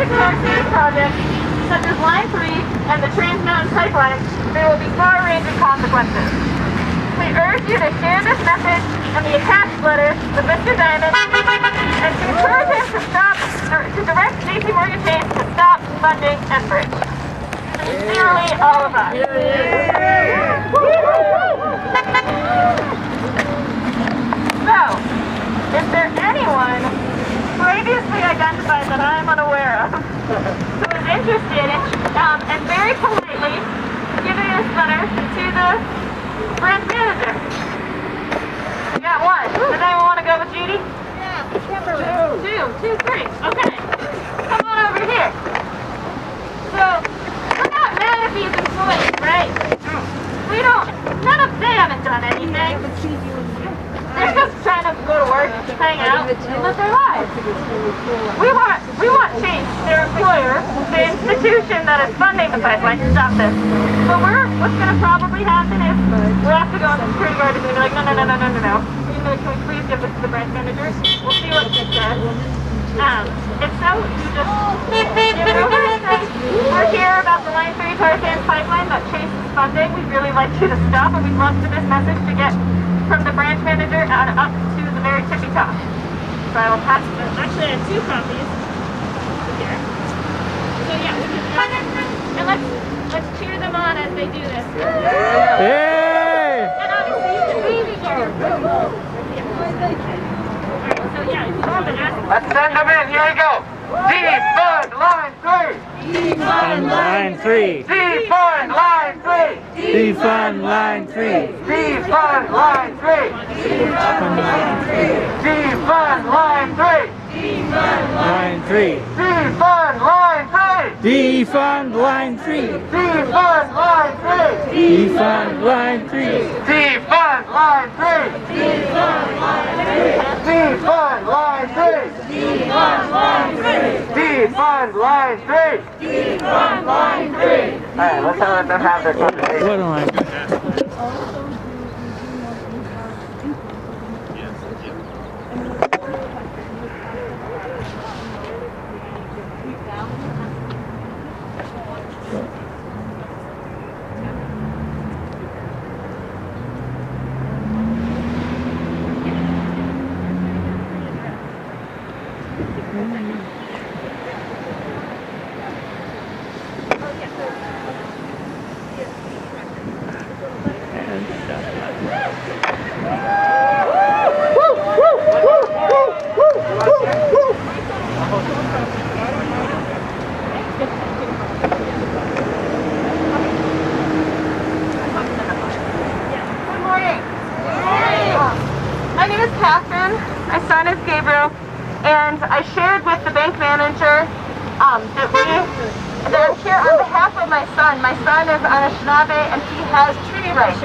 specific tar sands projects, such as Line 3 and the Trans Mountain Pipeline, there will be far-ranging consequences. We urge you to share this message and the attached letter with Mr. Diamond, and to encourage him to direct J.P. Morgan Chase to stop funding Enbridge. Sincerely, all of us. So, is there anyone previously identified that I'm unaware of who is interested in, and very politely giving this letter to the branch manager? We got one. Does anyone want to go with Judy? Yeah, two, three. Okay. Come on over here. So, we're not mad if he's employed, right? None of them haven't done anything. They're just trying to go to work, hang out, and live their lives. We want change. Their employer, the institution that is funding the pipeline, to stop this. But what's going to probably happen is we'll have to go on the security guard and be like, no. Can we please give this to the branch manager? We'll see what she says. If so, you just give it over and say, we're here about the Line 3 tar sands pipeline that Chase is funding. We'd really like you to stop, and we'd love for this message to get from the branch manager and up to the very tippy top. So I will pass this. Actually, I have two copies here. So yeah, we can, and let's cheer them on as they do this. Hey! And obviously you can leave each other. So yeah, if you want to ask. Let's send them in. Here we go. Defund Line 3. Defund Line 3. Defund Line 3. Defund Line 3. Defund Line 3. Defund Line 3. Defund Line 3. Line 3. Defund Line 3. Defund Line 3. Defund Line 3. Defund Line 3. Defund Line 3. Defund Line 3. Defund Line 3. Defund Line 3. Defund Line 3. Alright, let's let them have their conversation. What am I? My name is Catherine, my son is Gabriel, and I shared with the bank manager that I'm here on behalf of my son. My son is Anishinaabe and he has treaty rights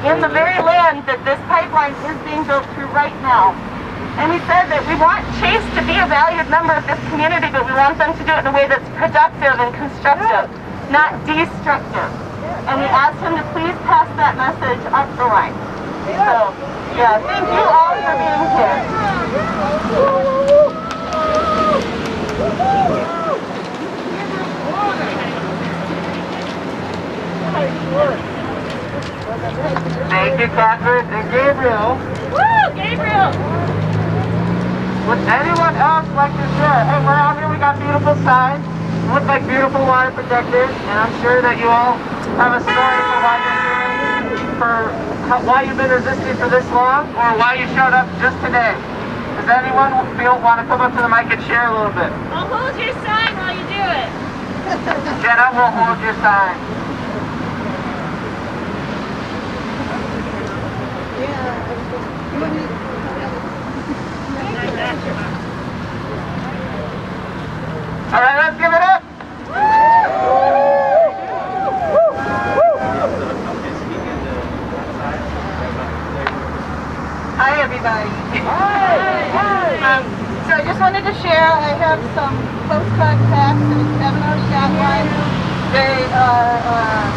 in the very land that this pipeline is being built through right now. And we said that we want Chase to be a valued member of this community, but we want them to do it in a way that's productive and constructive, not destructive. And we asked him to please pass that message up the line. So, yeah, thank you all for being here. Thank you, Catherine and Gabriel. Woo, Gabriel! Would anyone else like to share? Hey, we're out here, we got beautiful signs, look like beautiful water protectors, and I'm sure that you all have a story for why you're here, why you've been resisting for this long, or why you showed up just today. Does anyone want to come up to the mic and share a little bit? I'll hold your sign while you do it. Jenna will hold your sign. All right, let's give it up. Hi, everybody. Hi. So I just wanted to share, I have some postcard packs and a 7-hour shot line. They are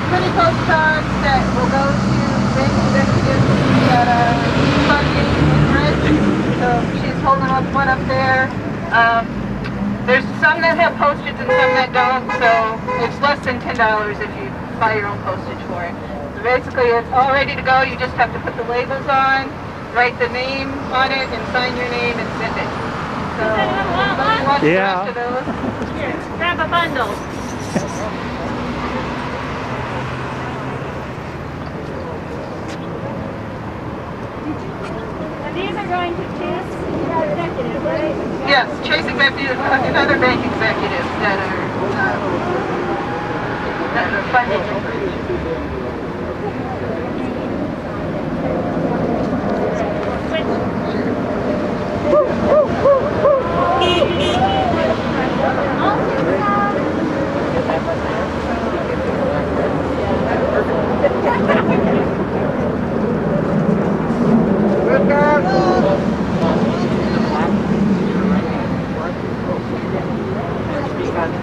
pretty postcards that will go to bank executives that are funding Enbridge. So she's holding up one up there. There's some that have postage and some that don't, so it's less than $10 if you buy your own postage for it. So basically, it's all ready to go. You just have to put the labels on, write the name on it, and sign your name and send it. So, anybody wants the rest of those? Here, grab a bundle. And these are going to Chase executives, right? Yes, Chase executives and other bank executives that are funding it.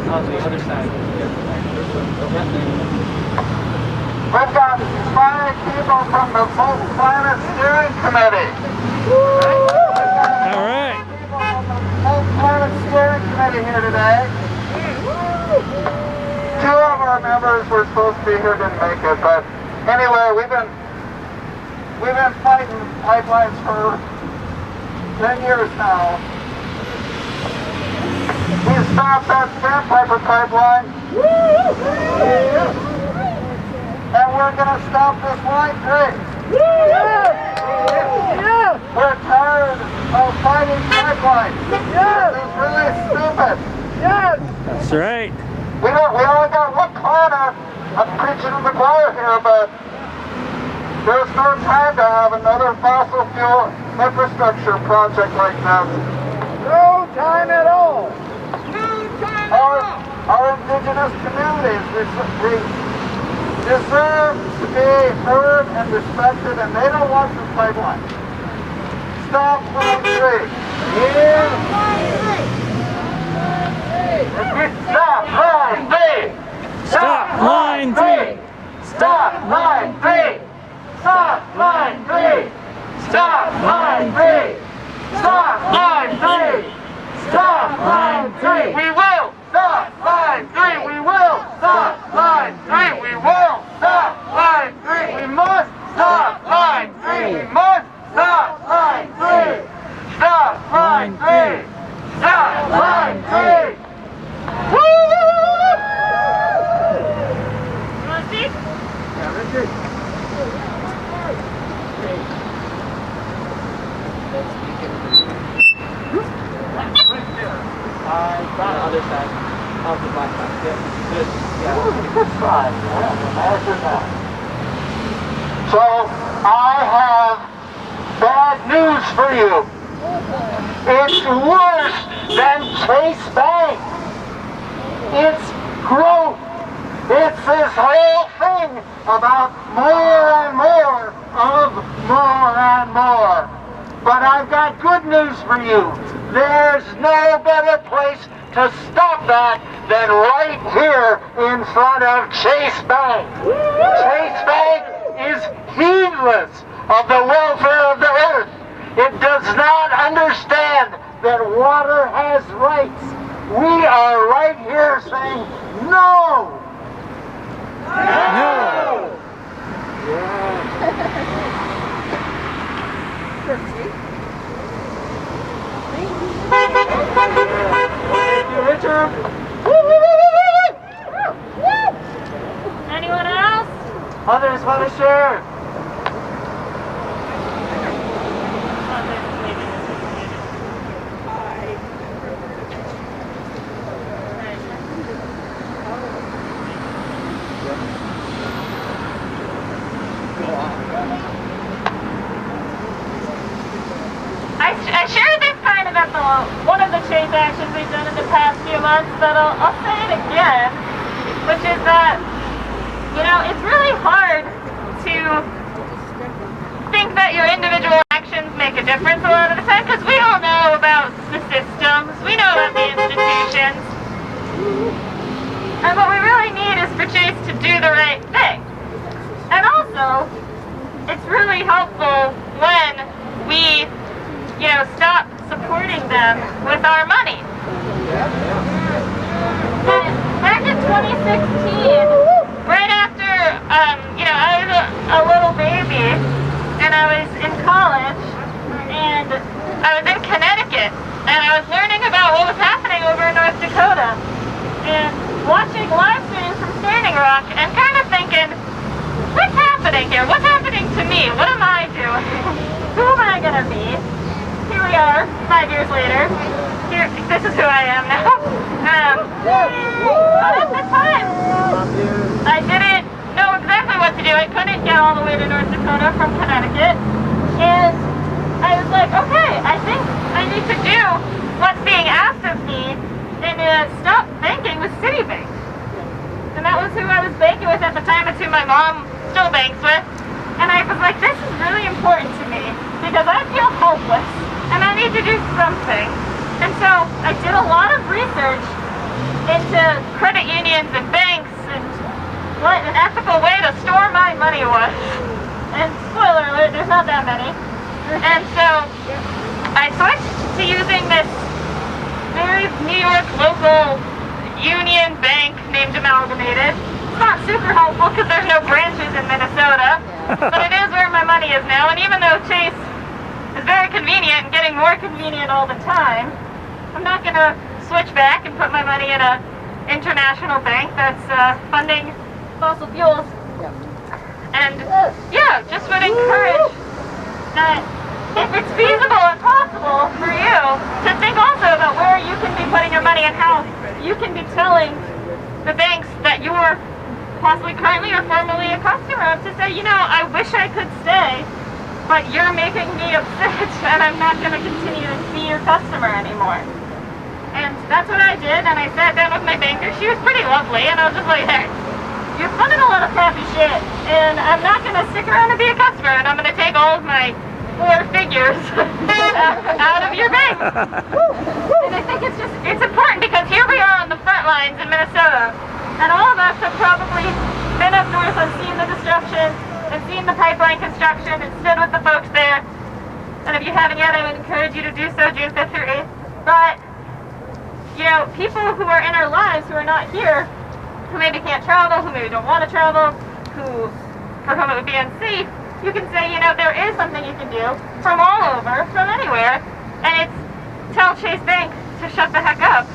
On the other side. We've got 5 people from the Full Climate Steering Committee. All right. People from the Full Climate Steering Committee here today. 2 of our members were supposed to be here, didn't make it, but anyway, we've been fighting pipelines for 10 years now. We stopped that Sandpiper pipeline. And we're going to stop this line 3. We're tired of fighting pipelines. This is really stupid. That's right. We only got one corner. I'm preaching to the choir here, but there's no time to have another fossil fuel infrastructure project like this. No time at all. Our indigenous communities deserve to be heard and respected, and they don't want this pipeline. Stop line 3. Stop line 3. Stop line 3. Stop line 3. Stop line 3. Stop line 3. Stop line 3. Stop line 3. We will stop line 3. We will stop line 3. We will stop line 3. We must stop line 3. We must stop line 3. Stop line 3. Stop line 3. Woo! You want to see? Yeah, Richard. On the other side of the black box. Good. Good side. Imagine that. So, I have bad news for you. It's worse than Chase Bank. It's growth. It's this whole thing about more and more of more and more. But I've got good news for you. There's no better place to stop that than right here in front of Chase Bank. Chase Bank is heedless of the welfare of the earth. It does not understand that water has rights. We are right here saying no. No. Thank you, Richard. Anyone else? Others want to share? I shared this kind of at one of the Chase actions we've done in the past few months, but I'll say it again, which is that, you know, it's really hard to think that your individual actions make a difference a lot of the time, because we all know about the systems, we know about the institutions, and what we really need is for Chase to do the right thing. And also, it's really helpful when we, you know, stop supporting them with our money. Back in 2016, right after, I was a little baby, and I was in college, and I was in Connecticut, and I was learning about what was happening over in North Dakota, and watching live streams from Standing Rock, and kind of thinking, what's happening here? What's happening to me? What am I doing? Who am I going to be? Here we are, 5 years later. This is who I am now. But at the time, I didn't know exactly what to do. I couldn't get all the way to North Dakota from Connecticut. And I was like, okay, I think I need to do what's being asked of me and stop banking with Citibank. And that was who I was banking with at the time. It's who my mom still banks with. And I was like, this is really important to me because I feel hopeless and I need to do something. And so I did a lot of research into credit unions and banks and what an ethical way to store my money was. And spoiler alert, there's not that many. And so I switched to using this very New York local union bank named Amalgamated. It's not super helpful because there's no branches in Minnesota, but it is where my money is now. And even though Chase is very convenient and getting more convenient all the time, I'm not going to switch back and put my money in an international bank that's funding fossil fuels. And yeah, just would encourage that if it's feasible and possible for you to think also about where you can be putting your money and how you can be telling the banks that you're possibly currently or formerly a customer of to say, I wish I could stay, but you're making me upset and I'm not going to continue to be your customer anymore. And that's what I did, and I sat down with my banker. She was pretty lovely, and I was just like, hey, you're funding a lot of crappy shit, and I'm not going to stick around and be a customer, and I'm going to take all of my 4 figures out of your bank. And I think it's important because here we are on the front lines in Minnesota, and all of us have probably been up north and seen the destruction, and seen the pipeline construction, and stood with the folks there. And if you haven't yet, I would encourage you to do so June 5th through 8th. But people who are in our lives who are not here, who maybe can't travel, who maybe don't want to travel, for whom it would be unsafe, you can say, there is something you can do from all over, from anywhere, and it's tell Chase Bank to shut the heck up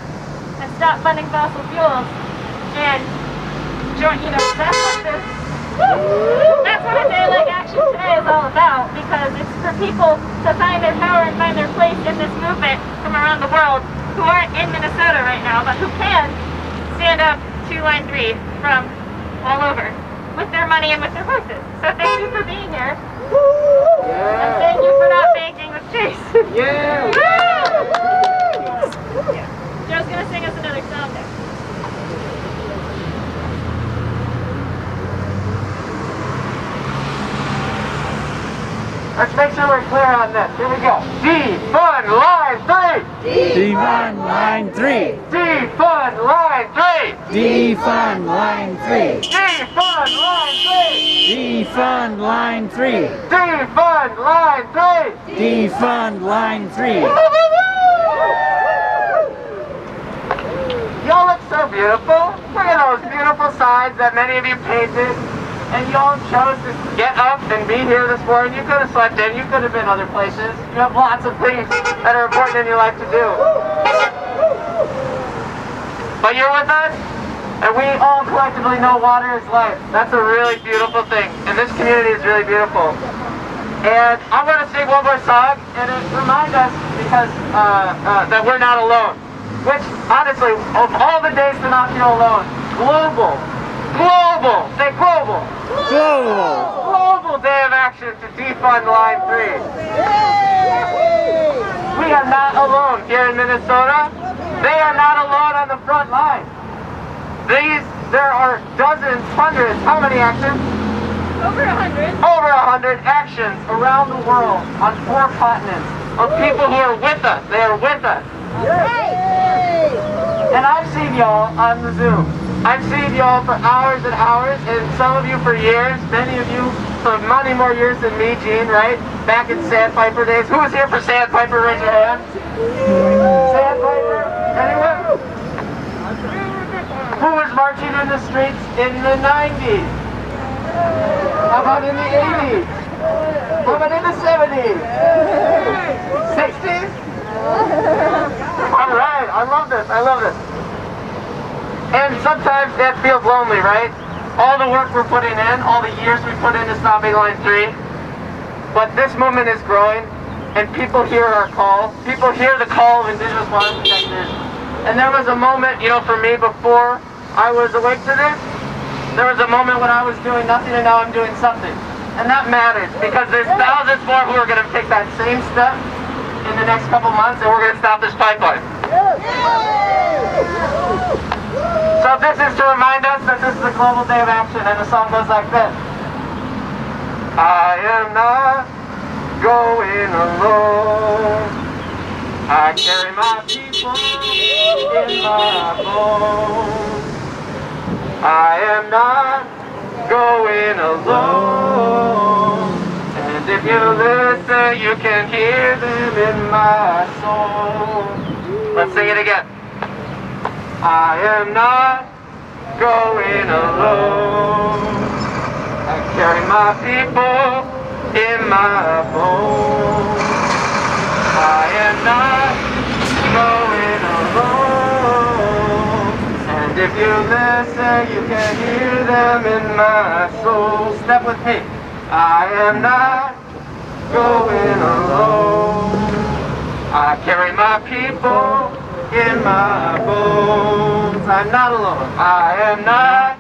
and stop funding fossil fuels and join, that's what a day like Action Today is all about, because it's for people to find their power and find their place in this movement from around the world who aren't in Minnesota right now, but who can stand up to Line 3 from all over with their money and with their voices. So thank you for being here. And thank you for not banking with Chase. Yeah! Joe's going to sing us another song there. Let's make sure we're clear on this. Here we go. Defund Line 3! Defund Line 3! Defund Line 3! Defund Line 3! Defund Line 3! Defund Line 3! Defund Line 3! Defund Line 3! Y'all look so beautiful. Look at those beautiful signs that many of you painted. And y'all chose to get up and be here this morning. You could have slept in. You could have been other places. You have lots of things that are important in your life to do. But you're with us, and we all collectively know water is life. That's a really beautiful thing. And this community is really beautiful. And I'm going to sing one more song, and it reminds us because that we're not alone. Which, honestly, of all the days to not feel alone, global, say global. Global day of action to defund Line 3. We are not alone here in Minnesota. They are not alone on the front line. There are dozens, hundreds, how many actions? Over 100. Over 100 actions around the world on 4 continents of people who are with us. They are with us. And I've seen y'all on the Zoom. I've seen y'all for hours and hours, and some of you for years, many of you for many more years than me, Gene, right? Back in Sandpiper days. Who was here for Sandpiper? Raise your hand. Sandpiper. And streets in the 90s? How about in the 80s? How about in the 70s? 60s? All right, I love this, I love this. And sometimes that feels lonely, right? All the work we're putting in, all the years we put into stopping Line 3. But this movement is growing, and people hear our call. People hear the call of Indigenous water protectors. And there was a moment, you know, for me before I was awake to this, there was a moment when I was doing nothing and now I'm doing something. And that matters because there's thousands more who are going to take that same step in the next couple months and we're going to stop this pipeline. So this is to remind us that this is a global day of action and the song goes like this. I am not going alone. I carry my people in my bones. I am not going alone. And if you listen, you can hear them in my soul. Let's sing it again. I am not going alone. I carry my people in my bones. I am not going alone. And if you listen, you can hear them in my soul. Step with me. I am not going alone. I carry my people in my bones. I'm not alone. I am not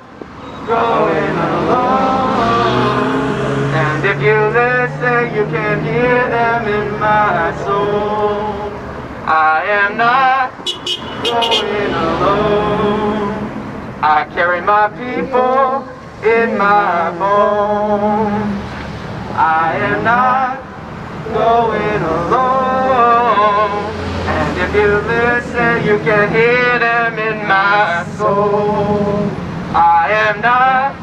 going alone. And if you listen, you can hear them in my soul. I am not going alone. I carry my people in my bones. I am not going alone. And if you listen, you can hear them in my soul. I am not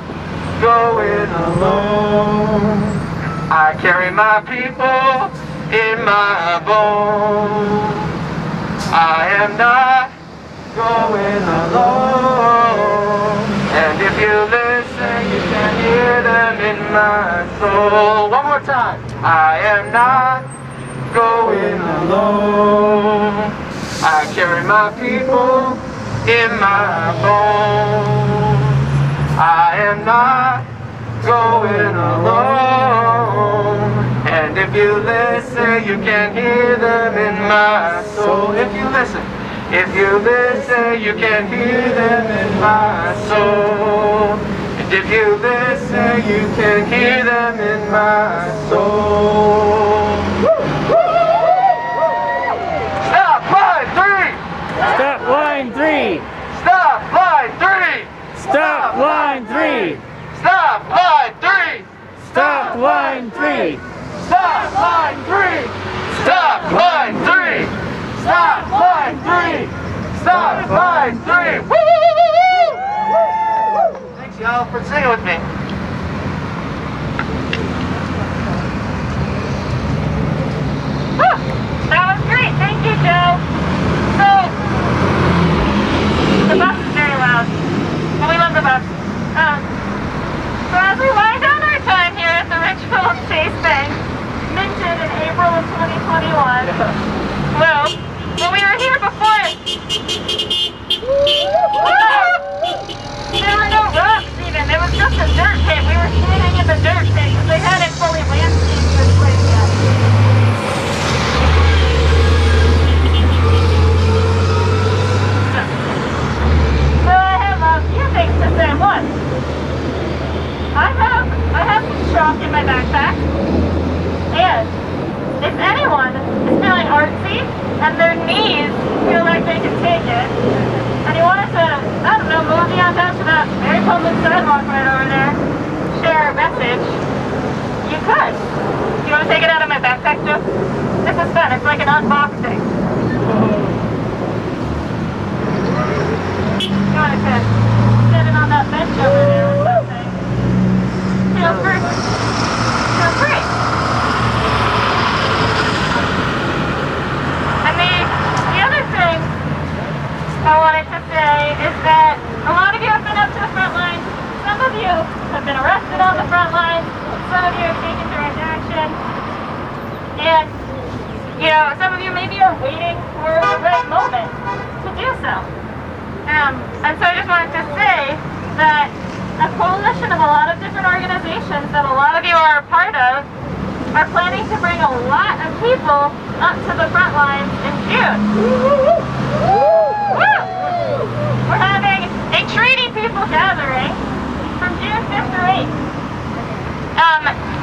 going alone. I carry my people in my bones. I am not going alone. And if you listen, you can hear them in my soul. One more time. I am not going alone. I carry my people in my bones. I am not going alone. And if you listen, you can hear them in my soul. If you listen, you can hear them in my soul. And if you listen, you can hear them in my soul. Stop line 3! Stop line 3! Stop line 3! Stop line 3! Stop line 3! Stop line 3! Stop line 3! Stop line 3! Stop line 3! Stop line 3! Woo! Thanks y'all for singing with me. That was great. Thank you, Joe. So, the bus is very loud. But we love the bus. So as we wind down our time here at the Richfield Chase Bank, minted in April of 2021, well, when we were here before, there were no rocks even. There was just a dirt pit. We were standing in the dirt pit because they hadn't fully landscaped this place yet. So I have a few things to say. One, I have some chalk in my backpack, and if anyone is feeling artsy and their knees feel like they can take it, and you wanted to, I don't know, move me on down to that very public sidewalk right over there, share a message, you could. Do you want to take it out of my backpack, Joe? This is fun. It's like an unboxing. You want to sit it on that bench over there or something. Feel free. Feel free. And the other thing I wanted to say is that a lot of you have been up to the front line of you have been arrested on the front line. Some of you have taken direct action. And, you know, some of you maybe are waiting for the right moment to do so. And so I just wanted to say that a coalition of a lot of different organizations that a lot of you are a part of are planning to bring a lot of people up to the front lines in June. Woo! We're having a treaty people gathering from June 5th through 8th.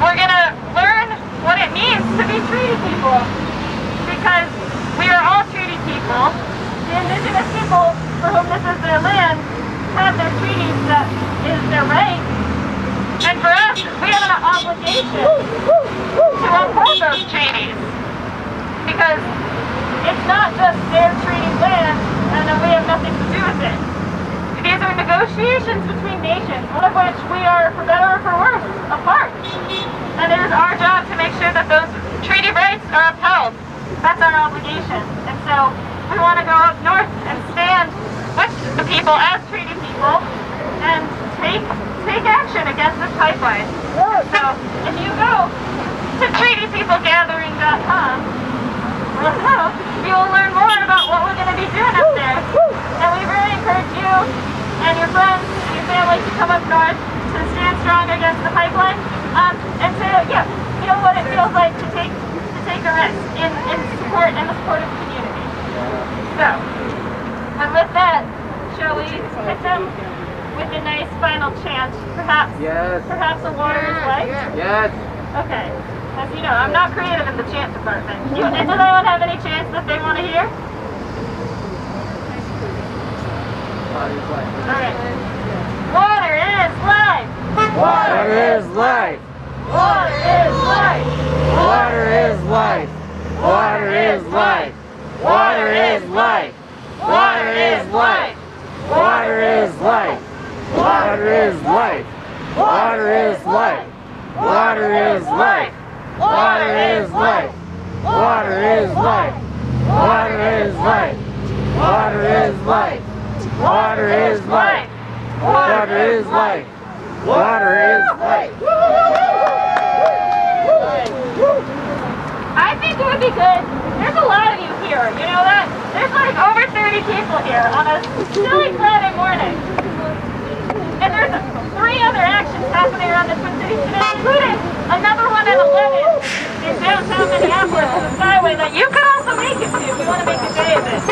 We're going to learn what it means to be treaty people, because we are all treaty people. The Indigenous people for whom this is their land have their treaties that is their right. And for us, we have an obligation to uphold those treaties, because it's not just their treaty land and then we have nothing to do with it. These are negotiations between nations, one of which we are, for better or for worse, a part. And it is our job to make sure that those treaty rights are upheld. That's our obligation. And so we want to go up north and stand with the people as treaty people and take action against this pipeline. So if you go to treatypeoplegathering.com, you will learn more about what we're going to be doing up there. And we really encourage you and your friends and your family to come up north to stand strong against the pipeline, and to feel what it feels like to take a risk in support and the support of the community. So, and with that, shall we hit them with a nice final chant? Perhaps a water is life? Yes. Okay. As you know, I'm not creative in the chant department. Does anyone have any chants that they want to hear? Alright. Water is life! Water is life. Water is life! Water is life. Water is life. Water is life. Water is life. Water is life. Water is life. Water is life. Water is life. Water is life. Water is life. Water is life. Water is life. Water is life. Water is life. Water is life. I think it would be good. There's a lot of you here, you know that? There's like over 30 people here on a chilly Friday morning. And there's 3 other actions happening around the Twin Cities today, including another one at 11 in downtown Minneapolis, the Skyway, that you could also make it to if you want to make a day of it.